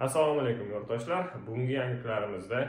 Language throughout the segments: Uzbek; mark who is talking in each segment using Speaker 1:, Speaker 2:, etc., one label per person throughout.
Speaker 1: Assalomu alaykum yurtdoshlar. Bugungi yangiliklarimizdda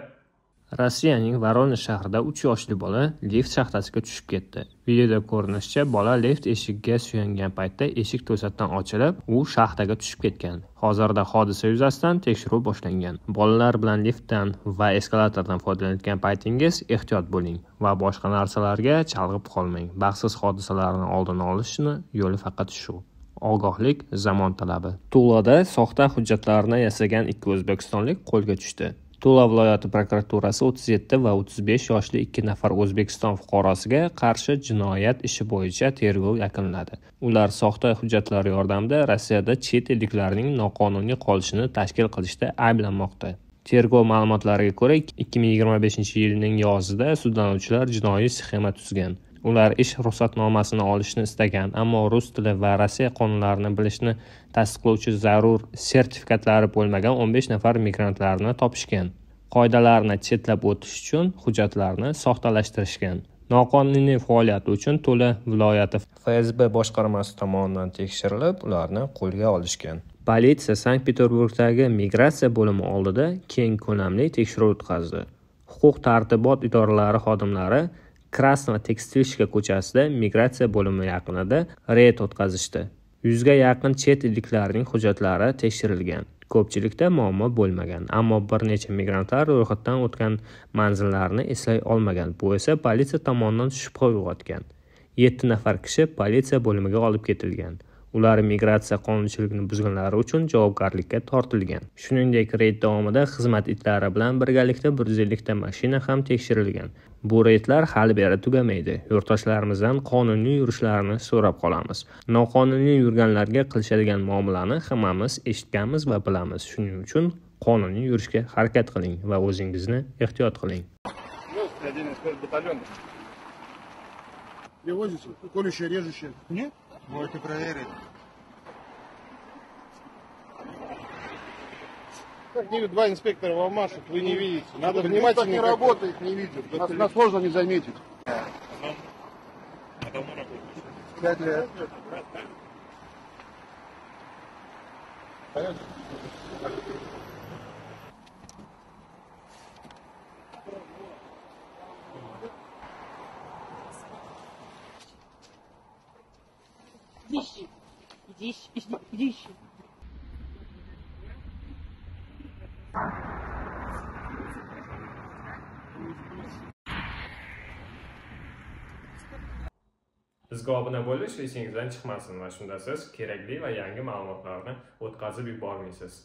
Speaker 2: Rossiyaning Voronezh shahrida 3 yoshli bola lift shaxtasiga tushib ketdi. Videoda ko'rinishicha, bola lift eshigiga suyangan paytda eshik to'satdan ochilib, u shaxtaga tushib ketgan. Hozirda hodisa yuzasidan tekshiruv boshlangan. Bolalar bilan liftdan va eskalatordan foydalanayotgan paytingiz ehtiyot bo'ling va boshqa narsalarga chalg'ib qolmang. Baxtsiz hodisalarning oldini olishni yo'li faqat shu. Ogohlik zamon talabi. Tulada soxta hujjatlarni yasagan ikki o'zbekistonlik qo'lga tushdi. Tula viloyati prokuraturasi 37 va 35 yoshli 2 nafar O'zbekiston fuqarosiga qarshi jinoyat ishi bo'yicha tergov yakunladi. Ular soxta hujjatlar yordamida Rossiyada chet elliklarning noqonuniy qolishini tashkil qilishda ayblanmoqda. Tergov ma'lumotlariga ko'ra, 2025-yilning yozida sudlanuvchilar jinoiy sxema tuzgan. Ular ish ruxsatnomasini olishni istagan, ammo rus tili va Rossiya qonunlarini bilishni tasdiqlovchi zarur sertifikatlari bo'lmagan 15 nafar migrantlarni topishgan. Qoidalarni chetlab o'tish uchun hujjatlarni soxtalashtirishgan. Noqonuniy faoliyati uchun Tula viloyati FSB boshqarmasi tomonidan tekshirilib, ularni qo'lga olishgan. Politsiya Sankt-Peterburgdagi migratsiya bo'limi oldida keng ko'lamli tekshiruv o'tkazdi. Huquq-tartibot idoralari xodimlari Krasno-Tekstilshka ko'chasida migratsiya bo'limi yaqinida reyd o'tkazishdi. 100 ga yaqin chet elliklarning hujjatlari tekshirilgan. Ko'pchilikda muammo bo'lmagan, ammo bir necha migrantlar ro'yxatdan o'tgan manzillarni eslay olmagan. Bu esa politsiya tomonidan shubha uyg'otgan. 7 nafar kishi politsiya bo'limiga olib ketilgan. Ular migratsiya qonunchiligini buzganlari uchun javobgarlikka tortilgan. Shuningdek, reyd davomida xizmat itlari bilan birgalikda 150 ta mashina ham tekshirilgan. Bu reydlar hali beri tugamaydi. Yurtdoshlarimizdan qonuniy yurishlarini so'rab qolamiz. Noqonuniy yurganlarga qilishadigan muomalani hammamiz eshitganmiz va bilamiz. Shuning uchun qonuniy yurishga harakat qiling va o'zingizni ehtiyot qiling.
Speaker 3: Привозите? Колющее, режущее? Нет?
Speaker 4: Можете проверить.
Speaker 3: Как не 2 инспектора вам машут, вы не видите. Надо внимательно. Не работает, не видит. Нас сложно не заметить. 5 лет. Понятно?
Speaker 5: Иди ищи.
Speaker 1: bizga obuna bo'lish esingizdan chiqmasin va shunda siz kerakli va yangi ma'lumotlarni o'tkazib yubormaysiz.